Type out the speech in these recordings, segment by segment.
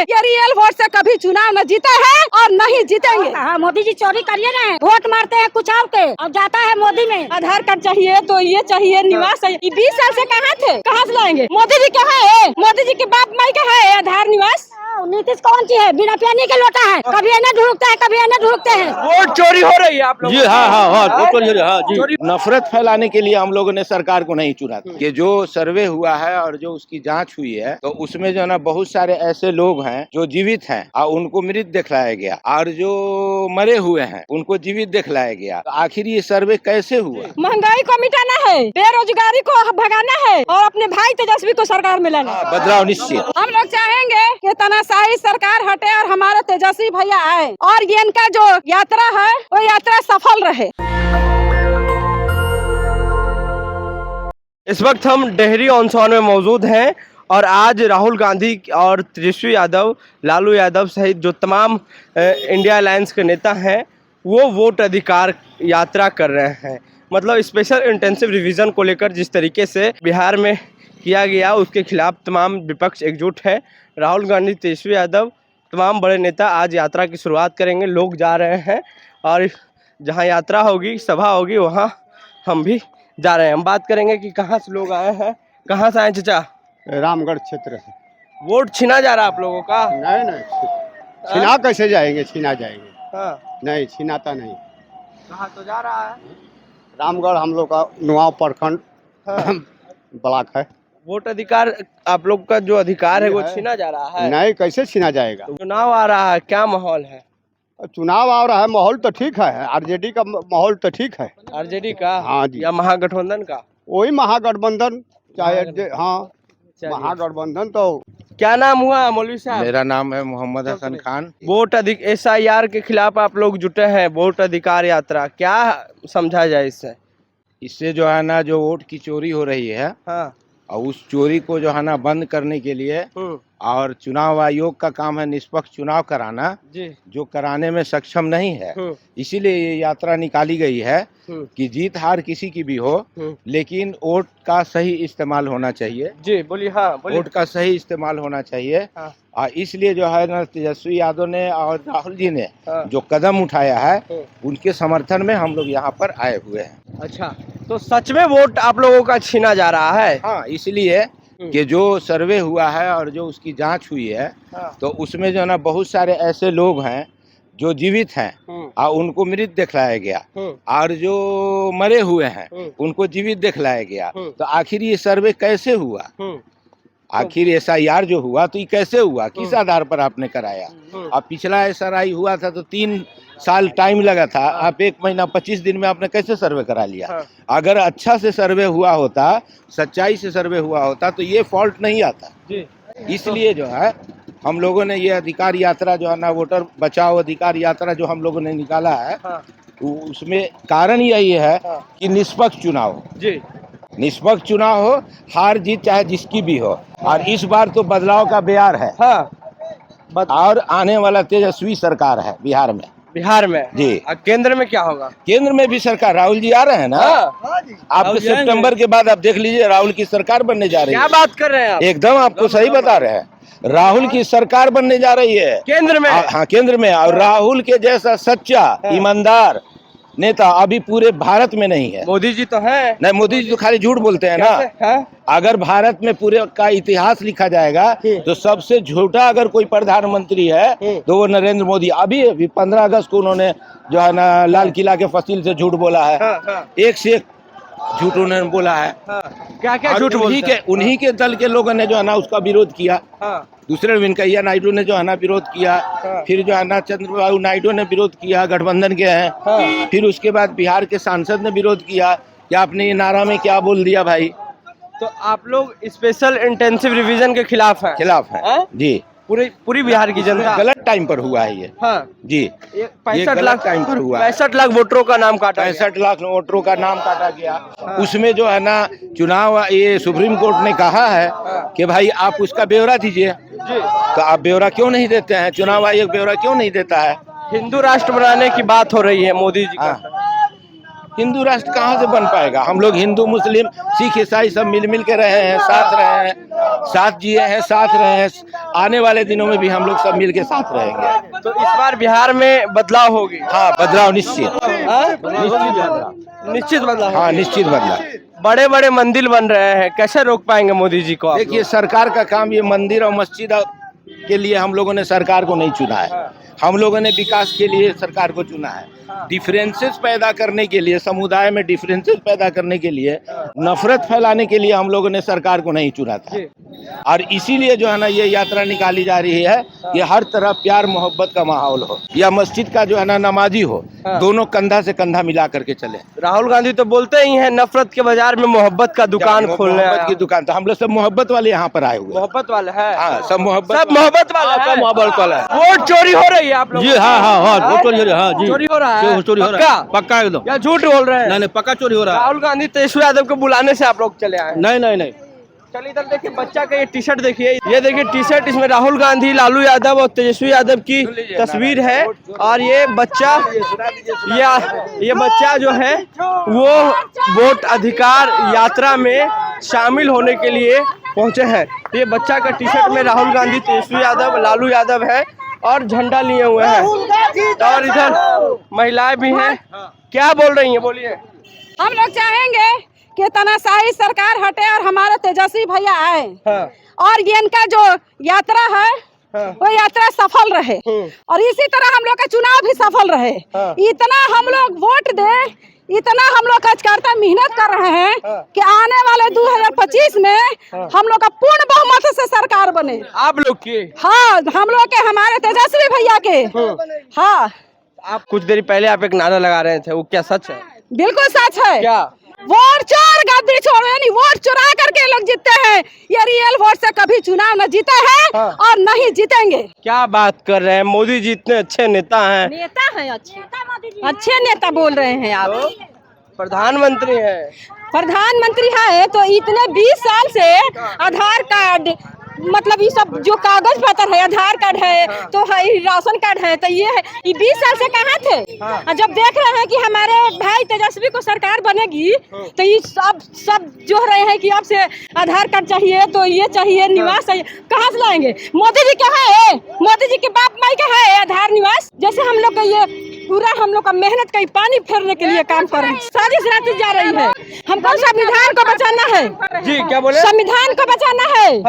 ये real vote से कभी चुनाव न जीते हैं और नहीं जीतेंगे। हाँ, मोदी जी चोरी करिए ना, वोट मारते हैं कुछ और के और जाता है मोदी में। आधार कार्ड चाहिए तो ये चाहिए, निवास चाहिए। 20 साल से कहाँ थे, कहाँ से लाएंगे? मोदी जी कहाँ है? मोदी जी के बाप माई कहाँ है? आधार निवास नीतीश कौन सी है? बिना पानी के लोटा है, कभी इन्हें ढूंढते हैं कभी इन्हें ढूंढते हैं। वोट चोरी हो रही है आप लोग? जी हाँ, वोट चोरी हो रही है। हाँ जी, नफरत फैलाने के लिए हम लोगों ने सरकार को नहीं चुना था। कि जो सर्वे हुआ है और जो उसकी जांच हुई है तो उसमें जो है ना बहुत सारे ऐसे लोग हैं जो जीवित हैं और उनको मृत दिखलाया गया, और जो मरे हुए हैं उनको जीवित दिखलाया गया। तो आखिर ये सर्वे कैसे हुआ? महंगाई को मिटाना है, बेरोजगारी को भगाना है और अपने भाई तेजस्वी को सरकार में लाना। बदलाव निश्चित। हम लोग चाहेंगे कि तानाशाही सरकार हटे और हमारे तेजस्वी भैया आए और ये इनका जो यात्रा है वो यात्रा सफल रहे। इस वक्त हम डेहरी ऑन सोन में मौजूद हैं और आज राहुल गांधी और तेजस्वी यादव, लालू यादव सहित जो तमाम इंडिया अलायंस के नेता हैं वो वोट अधिकार यात्रा कर रहे हैं। मतलब स्पेशल इंटेंसिव रिवीजन को लेकर जिस तरीके से बिहार में किया गया उसके खिलाफ तमाम विपक्ष एकजुट है। राहुल गांधी, तेजस्वी यादव, तमाम बड़े नेता आज यात्रा की शुरुआत करेंगे। लोग जा रहे हैं और जहां यात्रा होगी, सभा होगी, वहां हम भी जा रहे हैं। हम बात करेंगे कि कहाँ से लोग आए हैं। कहाँ से आए चाचा? रामगढ़ क्षेत्र से। वोट छीना जा रहा है आप लोगों का? नहीं, छीना कैसे जाएंगे? छीना जाएंगे? हाँ। नहीं, छीनाता नहीं। कहाँ तो जा रहा है? रामगढ़ हम लोग का नुआव प्रखंड हाँ। ब्लॉक है। वोट अधिकार आप लोग का जो अधिकार है वो छीना जा रहा है? नहीं, कैसे छीना जाएगा? चुनाव आ रहा है, क्या माहौल है? चुनाव आ रहा है, माहौल तो ठीक है। आरजेडी का माहौल तो ठीक है। आरजेडी का? हाँ जी। या महागठबंधन का? वही महागठबंधन चाहे हाँ, महागठबंधन। तो क्या नाम हुआ मौलवी साहब? मेरा नाम है मोहम्मद हसन खान। वोट SIR के खिलाफ आप लोग जुटे हैं, वोट अधिकार यात्रा, क्या समझा जाए इससे? इससे जो है ना जो वोट की चोरी हो रही है हाँ। और उस चोरी को जो है ना बंद करने के लिए और चुनाव आयोग का काम है निष्पक्ष चुनाव कराना, जी। जो कराने में सक्षम नहीं है, इसीलिए ये यात्रा निकाली गई है कि जीत हार किसी की भी हो लेकिन वोट का सही इस्तेमाल होना चाहिए। जी बोलिए। हाँ बोलिए। वोट का सही इस्तेमाल होना चाहिए। हाँ। और इसलिए जो है ना तेजस्वी यादव ने और राहुल जी ने जो कदम उठाया है उनके समर्थन में हम लोग यहाँ पर आए हुए हैं। अच्छा, तो सच में वोट आप लोगों का छीना जा रहा है? हाँ, इसलिए कि जो सर्वे हुआ है और जो उसकी जांच हुई है तो उसमें जो है ना बहुत सारे ऐसे लोग हैं जो जीवित हैं और उनको मृत दिखलाया गया, और जो मरे हुए हैं उनको जीवित दिखलाया गया। तो आखिर ये सर्वे कैसे हुआ? आखिर SIR जो हुआ तो ये कैसे हुआ, किस आधार पर आपने कराया? अब पिछला SRI हुआ था तो 3 साल टाइम लगा था, आप 1 महीना 25 दिन में आपने कैसे सर्वे करा लिया? अगर अच्छा से सर्वे हुआ होता, सच्चाई से सर्वे हुआ होता तो ये फॉल्ट नहीं आता। इसलिए जो है हम लोगों ने ये अधिकार यात्रा जो है ना वोटर बचाओ अधिकार यात्रा जो हम लोगों ने निकाला है उसमें कारण यही है कि निष्पक्ष चुनाव हो। जी, निष्पक्ष चुनाव हो, हार जीत चाहे जिसकी भी हो। और इस बार तो बदलाव का बयार है। और आने वाला तेजस्वी सरकार है बिहार में। बिहार में? जी। केंद्र में क्या होगा? केंद्र में भी सरकार राहुल जी आ रहे हैं ना। आप सितंबर के बाद आप देख लीजिए राहुल की सरकार बनने जा रही है। क्या बात कर रहे हैं आप? एकदम आपको सही बता रहे हैं, राहुल की सरकार बनने जा रही है केंद्र में। हाँ, केंद्र में। और राहुल के जैसा सच्चा ईमानदार नेता अभी पूरे भारत में नहीं है। मोदी जी तो है। नहीं, मोदी जी तो खाली झूठ बोलते हैं ना। अगर भारत में पूरे का इतिहास लिखा जाएगा तो सबसे झूठा अगर कोई प्रधानमंत्री है तो वो नरेंद्र मोदी। अभी 15 अगस्त को उन्होंने जो है ना लाल किला के फसील से झूठ बोला है। एक से एक झूठ उन्होंने बोला है। क्या क्या झूठ बोलते हैं? उन्हीं के दल के लोगों ने जो है ना उसका विरोध किया। दूसरे वेंकैया नायडू ने जो है ना विरोध किया। फिर जो है ना चंद्रबाबू नायडू ने विरोध किया, गठबंधन के हैं। फिर उसके बाद बिहार के सांसद ने विरोध किया कि आपने ये नारा में क्या बोल दिया भाई। तो आप लोग स्पेशल इंटेंसिव रिवीजन के खिलाफ हैं? खिलाफ है जी। पूरी बिहार की जनता गलत टाइम पर हुआ है ये। हाँ जी, 65 लाख टाइम पर हुआ। 65 लाख वोटरों का नाम काटा। 65 लाख वोटरों का नाम काटा गया। उसमें जो है ना चुनाव ये सुप्रीम कोर्ट ने कहा है कि भाई आप उसका ब्यौरा दीजिए। तो आप ब्यौरा क्यों नहीं देते हैं? चुनाव आयोग ब्यौरा क्यों नहीं देता है? हिंदू राष्ट्र बनाने की बात हो रही है मोदी जी का। हिंदू राष्ट्र कहाँ से बन पाएगा? हम लोग हिंदू मुस्लिम सिख ईसाई सब मिल के रहे हैं, साथ रहे हैं, साथ जिए हैं, साथ रहे हैं। आने वाले दिनों में भी हम लोग सब मिल के साथ रहेंगे। तो इस बार बिहार में बदलाव होगी? हाँ, बदलाव निश्चित, निश्चित बदलाव। हाँ, निश्चित बदलाव। बड़े बड़े मंदिर बन रहे हैं, कैसे रोक पाएंगे मोदी जी को आप लोग? देखिए, सरकार का काम ये मंदिर और मस्जिद के लिए हम लोगों ने सरकार को नहीं चुना है। हम लोगों ने विकास के लिए सरकार को चुना है। डिफरेंसेस पैदा करने के लिए, समुदाय में डिफरेंसेस पैदा करने के लिए, नफरत फैलाने के लिए हम लोगों ने सरकार को नहीं चुना था। और इसीलिए जो है ना ये यात्रा निकाली जा रही है कि हर तरफ प्यार मोहब्बत का माहौल हो, या मस्जिद का जो है ना नमाजी हो, दोनों कंधा से कंधा मिला करके चले। राहुल गांधी तो बोलते ही हैं नफरत के बाजार में मोहब्बत का दुकान खोलने, मोहब्बत की दुकान। तो हम लोग सब मोहब्बत वाले यहाँ पर आए हुए। मोहब्बत वाले हैं? हाँ, सब मोहब्बत वाला है। मोहब्बत वाला है। वोट चोरी हो रही है आप लोग? जी हाँ, वोट चोरी हो रहा है। हाँ जी, चोरी हो रहा है? चोरी हो रहा है, पक्का एकदम। या झूठ बोल रहे हैं? नहीं, पक्का चोरी हो रहा है। राहुल गांधी तेजस्वी यादव को बुलाने से आप लोग चले आए? नहीं। चलिए इधर देखिए, बच्चा का ये टी शर्ट देखिए, ये देखिए टी शर्ट, इसमें राहुल गांधी, लालू यादव और तेजस्वी यादव की तस्वीर है। और ये बच्चा जो है वो वोट अधिकार यात्रा में शामिल होने के लिए पहुंचे हैं। ये बच्चा का टी शर्ट में राहुल गांधी, तेजस्वी यादव, लालू यादव है और झंडा लिए हुए हैं। और इधर महिलाएं भी हैं। क्या बोल रही हैं, बोलिए। हम लोग चाहेंगे कि तानाशाही सरकार हटे और हमारे तेजस्वी भैया आए। और ये इनका जो यात्रा है वो यात्रा सफल रहे और इसी तरह हम लोग का चुनाव भी सफल रहे। इतना हम लोग वोट दे, इतना हम लोग कार्यकर्ता मेहनत कर रहे हैं कि आने वाले 2025 में हम लोग का पूर्ण बहुमत से सरकार बने। आप लोग की? हाँ, हम लोग के, हमारे तेजस्वी भैया के। हाँ, आप कुछ देर पहले आप एक नारा लगा रहे थे, वो क्या सच है? बिल्कुल सच है। क्या? वोट चोर गद्दी चोर, यानी वोट चुरा करके लोग जीतते हैं। ये रियल वोट से कभी चुनाव न जीते हैं और न ही जीतेंगे। क्या बात कर रहे हैं? मोदी जी इतने अच्छे नेता हैं। नेता है अच्छे नेता बोल रहे हैं आप। प्रधानमंत्री है। प्रधानमंत्री है तो इतने 20 साल से आधार कार्ड, मतलब ये सब जो कागज पत्र है, आधार कार्ड है तो है, राशन कार्ड है, तो ये है, ये 20 साल से कहाँ थे? जब देख रहे हैं कि हमारे भाई तेजस्वी को सरकार बनेगी तो ये सब जो रहे हैं कि आपसे आधार कार्ड चाहिए, तो ये चाहिए, निवास चाहिए, कहाँ से लाएंगे? मोदी जी क्या है? मोदी जी के बाप माई का है आधार निवास? जैसे हम लोग का ये पूरा हम लोग का मेहनत का पानी फेरने के लिए काम कर रहे हैं। साजिश रची जा रही है। हमको संविधान को बचाना है। जी, क्या बोले? संविधान को बचाना है।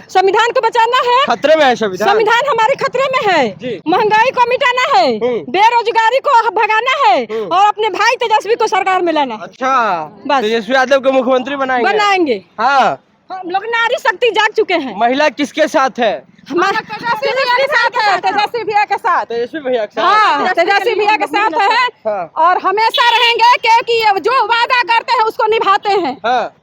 संविधान को बचाना है। खतरे में है संविधान? संविधान हमारे खतरे में है। महंगाई को मिटाना है, बेरोजगारी को भगाना है और अपने भाई तेजस्वी को सरकार में लाना। अच्छा, बस। तेजस्वी यादव को मुख्यमंत्री बनाएंगे? हाँ, हम लोग नारी शक्ति जाग चुके हैं। महिला किसके साथ है? हमारा तेजस्वी भैया के साथ है। तेजस्वी भैया के साथ। तेजस्वी भैया के साथ? हाँ, तेजस्वी भैया के साथ है और हमेशा रहेंगे क्योंकि जो वादा करते हैं उसको निभाते हैं।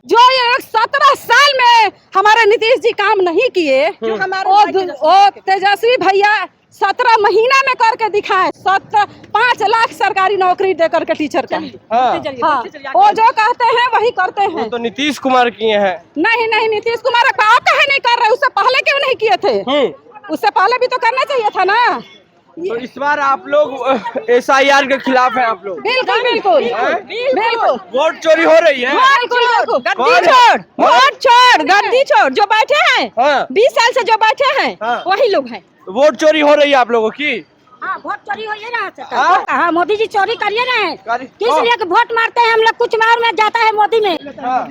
जो ये 17 साल में हमारे नीतीश जी काम नहीं किए, वो तेजस्वी भैया 17 महीना में करके दिखाए। 5 लाख सरकारी नौकरी दे करके टीचर का। हाँ, वो जो कहते हैं वही करते हैं। तो नीतीश कुमार किए हैं? नहीं, नीतीश कुमार आप कहे नहीं कर रहे, उससे पहले क्यों नहीं किए थे? उससे पहले भी तो करना चाहिए था ना। तो इस बार आप लोग SIR के खिलाफ हैं? आप लोग? बिल्कुल। वोट चोरी हो रही है? वोट छोड़, गद्दी छोड़, जो बैठे हैं 20 साल से जो बैठे हैं वही लोग हैं। वोट चोरी हो रही है आप लोगों की? हाँ, वोट चोरी हो ना। हाँ, मोदी जी चोरी करिए ना। किस लिए वोट मारते हैं हम लोग? कुछ मार में जाता है मोदी में,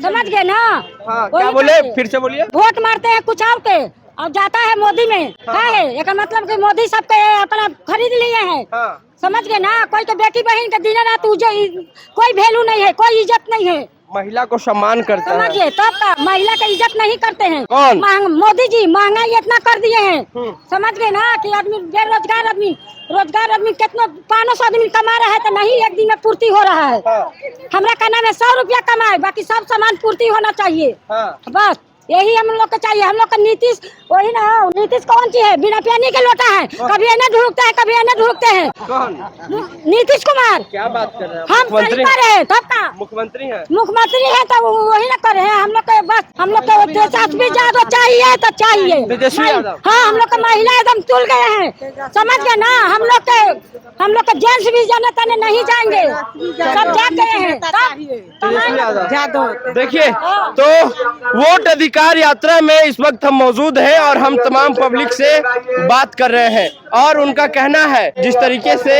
समझ गए ना? क्या बोले? फिर से बोलिए। वोट मारते हैं कुछ और के और जाता है मोदी में। है एक मतलब कि मोदी सबके अपना खरीद लिए हैं, समझ गए ना? कोई के बेटी बहन के दिन रात कोई वैल्यू नहीं है, कोई इज्जत नहीं है। महिला को सम्मान करता है, समझिए? तब का महिला का इज्जत नहीं करते हैं। कौन? मोदी जी महंगाई इतना कर दिए हैं, समझ गए ना? कि आदमी बेरोजगार आदमी कितना 500 आदमी कमा रहा है तो नहीं एक दिन में पूर्ति हो रहा है। हमरा कहना में 100 रुपया कमाए, बाकी सब सामान पूर्ति होना चाहिए। बस यही हम लोग को चाहिए। हम लोग का नीतीश वही ना, नीतीश कौन सी है, बिना पानी के लोटा है, कभी इन्हें ढूंढते हैं कभी इन्हें ढूंढते हैं। कौन? नीतीश कुमार। क्या बात कर रहे हैं? हम सही कर रहे हैं, तब का मुख्यमंत्री हैं? मुख्यमंत्री है तो वही ना कर रहे हैं। हम लोग को बस हम लोग को तेजस्वी यादव चाहिए तो चाहिए। तेजस्वी यादव? हाँ, हम लोग का महिला एकदम तुल गए हैं, समझ गए ना। हम लोग के जेंट्स भी जाने तने नहीं जाएंगे, सब जा गए हैं। देखिए, तो वोट अधिकार यात्रा में इस वक्त हम मौजूद हैं और हम तमाम पब्लिक से बात कर रहे हैं और उनका कहना है जिस तरीके से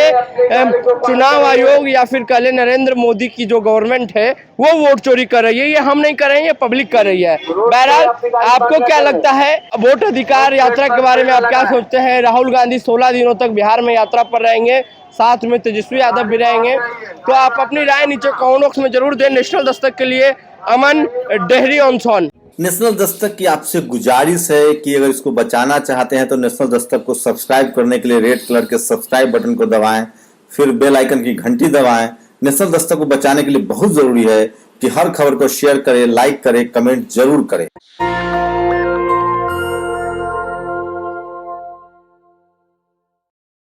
चुनाव आयोग या फिर कल नरेंद्र मोदी की जो गवर्नमेंट है वो वोट चोरी कर रही है, ये हम नहीं कर रहे हैं, ये पब्लिक कर रही है। बहरहाल, आपको क्या लगता है वोट अधिकार यात्रा के बारे में? आप क्या सोचते हैं? राहुल गांधी 16 दिनों तक बिहार में यात्रा पर रहेंगे, साथ में तेजस्वी यादव भी रहेंगे, तो आप अपनी राय नीचे कमेंट बॉक्स में जरूर दें। नेशनल दस्तक के लिए अमन डेहरी ऑन। नेशनल दस्तक की आपसे गुजारिश है कि अगर इसको बचाना चाहते हैं तो नेशनल दस्तक को सब्सक्राइब करने के लिए रेड कलर के सब्सक्राइब बटन को दबाएं, फिर बेल आइकन की घंटी दबाएं। नेशनल दस्तक को बचाने के लिए बहुत जरूरी है कि हर खबर को शेयर करें, लाइक करें, कमेंट जरूर करें।